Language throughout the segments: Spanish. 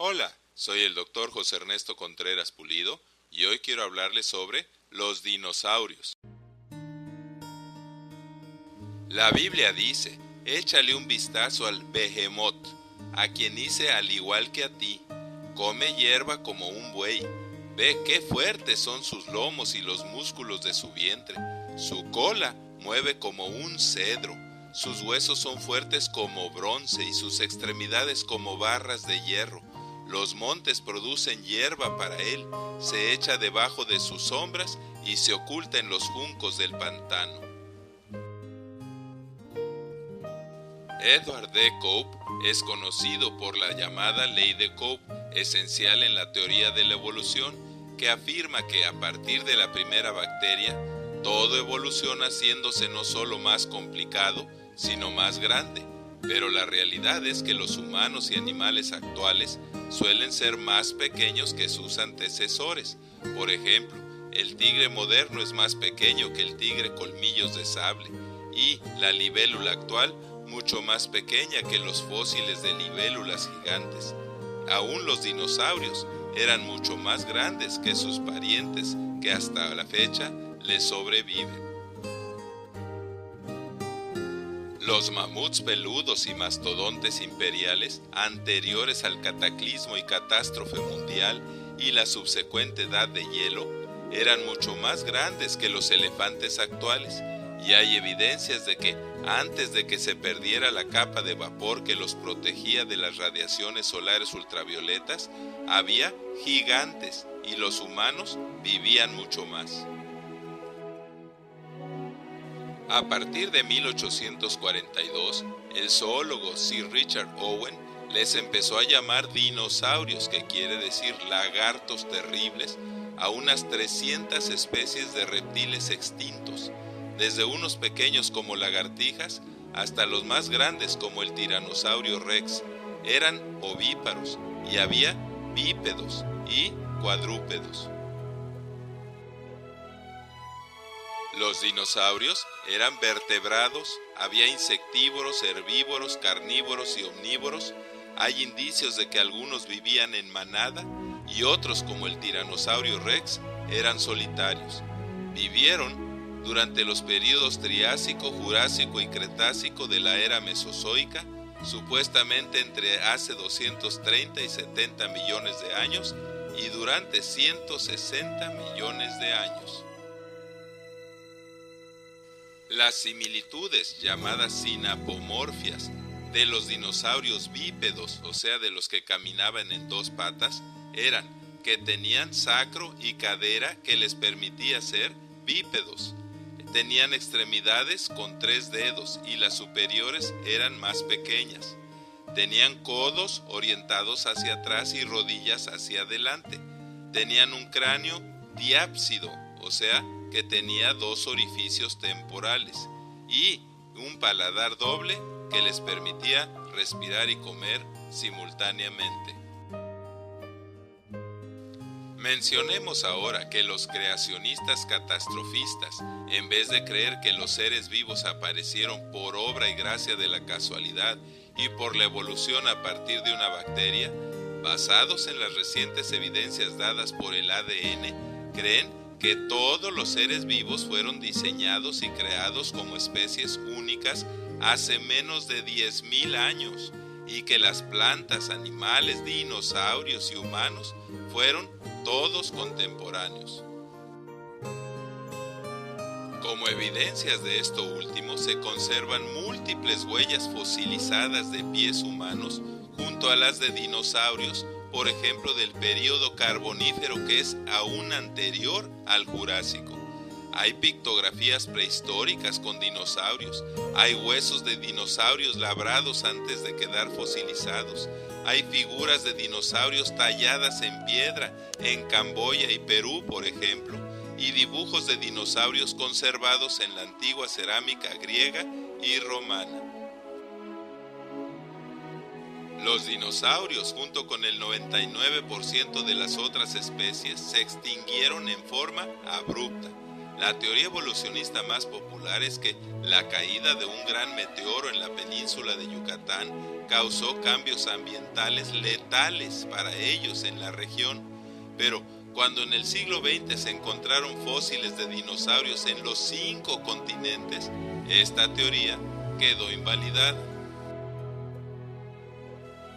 Hola, soy el doctor José Ernesto Contreras Pulido y hoy quiero hablarles sobre los dinosaurios. La Biblia dice, échale un vistazo al Behemoth, a quien hice al igual que a ti. Come hierba como un buey. Ve qué fuertes son sus lomos y los músculos de su vientre. Su cola mueve como un cedro. Sus huesos son fuertes como bronce y sus extremidades como barras de hierro. Los montes producen hierba para él. Se echa debajo de sus sombras y se oculta en los juncos del pantano. Edward D. Cope es conocido por la llamada ley de Cope, esencial en la teoría de la evolución, que afirma que a partir de la primera bacteria, todo evoluciona haciéndose no solo más complicado, sino más grande. Pero la realidad es que los humanos y animales actuales suelen ser más pequeños que sus antecesores. Por ejemplo, el tigre moderno es más pequeño que el tigre colmillos de sable, y la libélula actual mucho más pequeña que los fósiles de libélulas gigantes. Aún los dinosaurios eran mucho más grandes que sus parientes que hasta la fecha les sobreviven. Los mamuts peludos y mastodontes imperiales, anteriores al cataclismo y catástrofe mundial y la subsecuente edad de hielo, eran mucho más grandes que los elefantes actuales, y hay evidencias de que antes de que se perdiera la capa de vapor que los protegía de las radiaciones solares ultravioletas, había gigantes y los humanos vivían mucho más. A partir de 1842, el zoólogo Sir Richard Owen les empezó a llamar dinosaurios, que quiere decir lagartos terribles, a unas 300 especies de reptiles extintos, desde unos pequeños como lagartijas hasta los más grandes como el tiranosaurio rex. Eran ovíparos y había bípedos y cuadrúpedos. Los dinosaurios eran vertebrados, había insectívoros, herbívoros, carnívoros y omnívoros. Hay indicios de que algunos vivían en manada y otros, como el tiranosaurio rex, eran solitarios. Vivieron durante los períodos Triásico, Jurásico y Cretácico de la era Mesozoica, supuestamente entre hace 230 y 70 millones de años y durante 160 millones de años. Las similitudes, llamadas sinapomorfias, de los dinosaurios bípedos, o sea, de los que caminaban en dos patas, eran que tenían sacro y cadera que les permitía ser bípedos. Tenían extremidades con 3 dedos y las superiores eran más pequeñas. Tenían codos orientados hacia atrás y rodillas hacia adelante. Tenían un cráneo diápsido, o sea, que tenía 2 orificios temporales, y un paladar doble que les permitía respirar y comer simultáneamente. Mencionemos ahora que los creacionistas catastrofistas, en vez de creer que los seres vivos aparecieron por obra y gracia de la casualidad y por la evolución a partir de una bacteria, basados en las recientes evidencias dadas por el ADN, creen que todos los seres vivos fueron diseñados y creados como especies únicas hace menos de 10.000 años, y que las plantas, animales, dinosaurios y humanos fueron todos contemporáneos. Como evidencias de esto último, se conservan múltiples huellas fosilizadas de pies humanos junto a las de dinosaurios, por ejemplo del período carbonífero, que es aún anterior al Jurásico. Hay pictografías prehistóricas con dinosaurios, hay huesos de dinosaurios labrados antes de quedar fosilizados, hay figuras de dinosaurios talladas en piedra en Camboya y Perú, por ejemplo, y dibujos de dinosaurios conservados en la antigua cerámica griega y romana. Los dinosaurios, junto con el 99% de las otras especies, se extinguieron en forma abrupta. La teoría evolucionista más popular es que la caída de un gran meteoro en la península de Yucatán causó cambios ambientales letales para ellos en la región, pero cuando en el siglo XX se encontraron fósiles de dinosaurios en los 5 continentes, esta teoría quedó invalidada.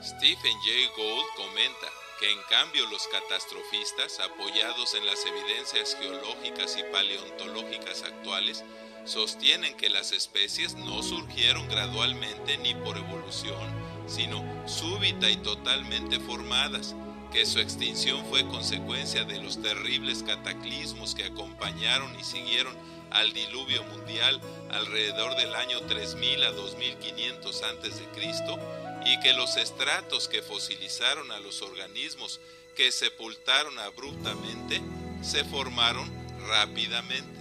Stephen Jay Gould comenta que en cambio los catastrofistas, apoyados en las evidencias geológicas y paleontológicas actuales, sostienen que las especies no surgieron gradualmente ni por evolución, sino súbita y totalmente formadas, que su extinción fue consecuencia de los terribles cataclismos que acompañaron y siguieron al diluvio mundial alrededor del año 3000 a 2500 a.C., y que los estratos que fosilizaron a los organismos que sepultaron abruptamente se formaron rápidamente.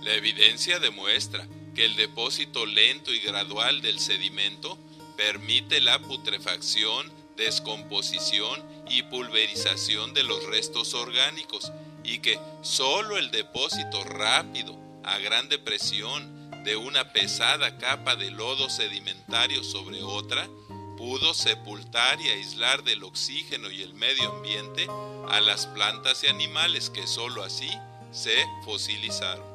La evidencia demuestra que el depósito lento y gradual del sedimento permite la putrefacción, descomposición y pulverización de los restos orgánicos, y que solo el depósito rápido a grande presión de una pesada capa de lodo sedimentario sobre otra pudo sepultar y aislar del oxígeno y el medio ambiente a las plantas y animales que solo así se fosilizaron.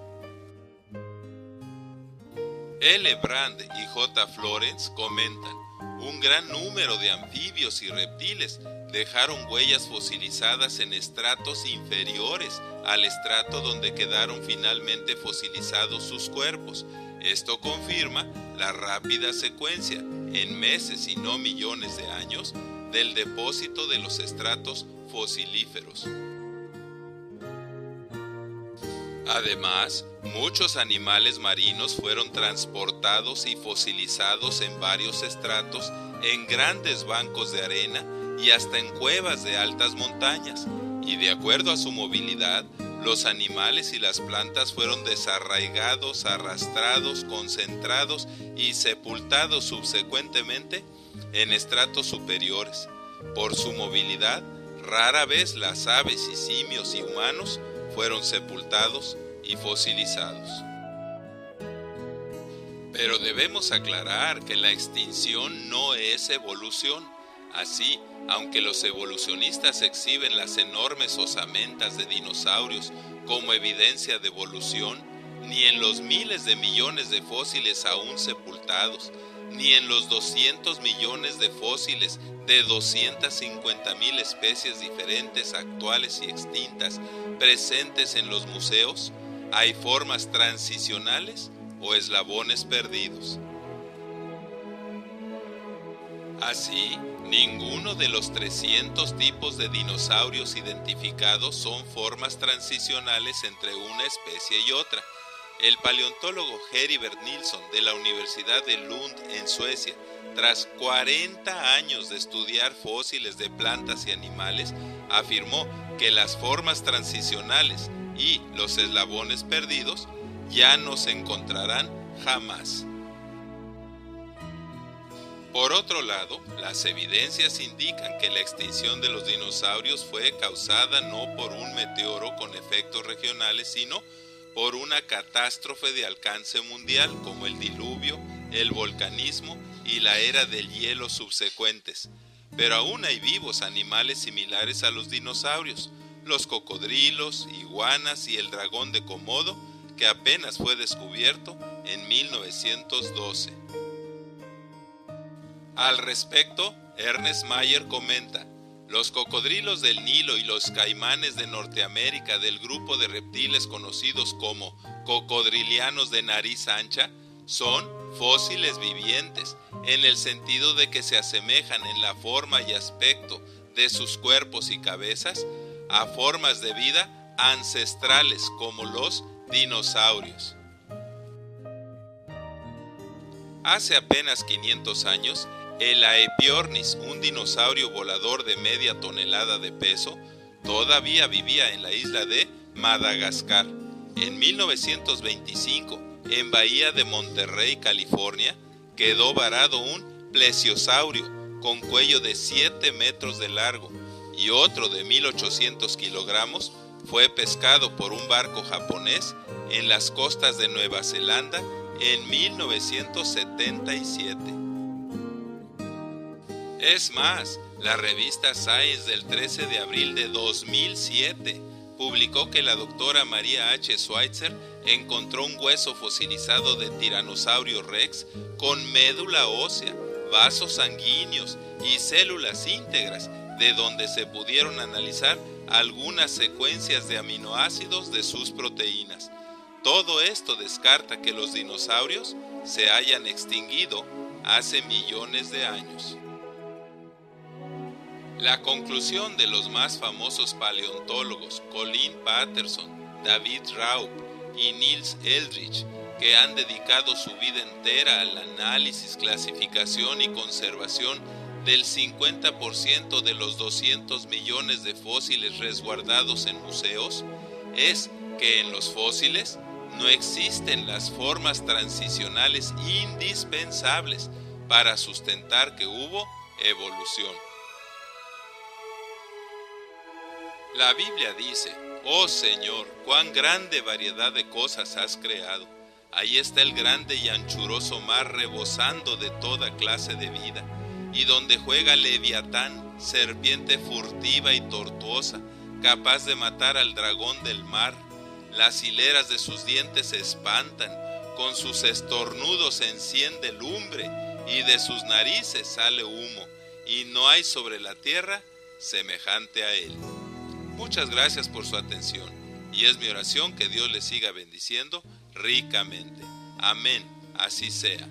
L. Brand y J. Florence comentan: un gran número de anfibios y reptiles dejaron huellas fosilizadas en estratos inferiores al estrato donde quedaron finalmente fosilizados sus cuerpos. Esto confirma la rápida secuencia, en meses y no millones de años, del depósito de los estratos fosilíferos. Además, muchos animales marinos fueron transportados y fosilizados en varios estratos, en grandes bancos de arena y hasta en cuevas de altas montañas, y de acuerdo a su movilidad, los animales y las plantas fueron desarraigados, arrastrados, concentrados y sepultados subsecuentemente en estratos superiores. Por su movilidad, rara vez las aves y simios y humanos fueron sepultados y fosilizados. Pero debemos aclarar que la extinción no es evolución. Así, aunque los evolucionistas exhiben las enormes osamentas de dinosaurios como evidencia de evolución, ni en los miles de millones de fósiles aún sepultados, ni en los 200 millones de fósiles de 250,000 especies diferentes actuales y extintas presentes en los museos, hay formas transicionales o eslabones perdidos. Así, ninguno de los 300 tipos de dinosaurios identificados son formas transicionales entre una especie y otra. El paleontólogo Heribert Nilsson de la Universidad de Lund en Suecia, tras 40 años de estudiar fósiles de plantas y animales, afirmó que las formas transicionales y los eslabones perdidos ya no se encontrarán jamás. Por otro lado, las evidencias indican que la extinción de los dinosaurios fue causada no por un meteoro con efectos regionales, sino por una catástrofe de alcance mundial como el diluvio, el volcanismo y la era del hielo subsecuentes. Pero aún hay vivos animales similares a los dinosaurios, los cocodrilos, iguanas y el dragón de Komodo, que apenas fue descubierto en 1912. Al respecto, Ernest Mayr comenta: los cocodrilos del Nilo y los caimanes de Norteamérica del grupo de reptiles conocidos como cocodrilianos de nariz ancha son fósiles vivientes, en el sentido de que se asemejan en la forma y aspecto de sus cuerpos y cabezas a formas de vida ancestrales como los dinosaurios. Hace apenas 500 años, el Aepyornis, un dinosaurio volador de media tonelada de peso, todavía vivía en la isla de Madagascar. En 1925, en Bahía de Monterrey, California, quedó varado un plesiosaurio con cuello de 7 metros de largo, y otro de 1,800 kilogramos fue pescado por un barco japonés en las costas de Nueva Zelanda en 1977. Es más, la revista Science del 13 de abril de 2007 publicó que la doctora María H. Schweitzer encontró un hueso fosilizado de Tiranosaurio Rex con médula ósea, vasos sanguíneos y células íntegras, de donde se pudieron analizar algunas secuencias de aminoácidos de sus proteínas. Todo esto descarta que los dinosaurios se hayan extinguido hace millones de años. La conclusión de los más famosos paleontólogos Colin Patterson, David Raup y Niels Eldredge, que han dedicado su vida entera al análisis, clasificación y conservación del 50% de los 200 millones de fósiles resguardados en museos, es que en los fósiles no existen las formas transicionales indispensables para sustentar que hubo evolución. La Biblia dice: «Oh Señor, cuán grande variedad de cosas has creado. Ahí está el grande y anchuroso mar rebosando de toda clase de vida, y donde juega Leviatán, serpiente furtiva y tortuosa, capaz de matar al dragón del mar. Las hileras de sus dientes se espantan, con sus estornudos enciende lumbre, y de sus narices sale humo, y no hay sobre la tierra semejante a él». Muchas gracias por su atención, y es mi oración que Dios les siga bendiciendo ricamente. Amén, así sea.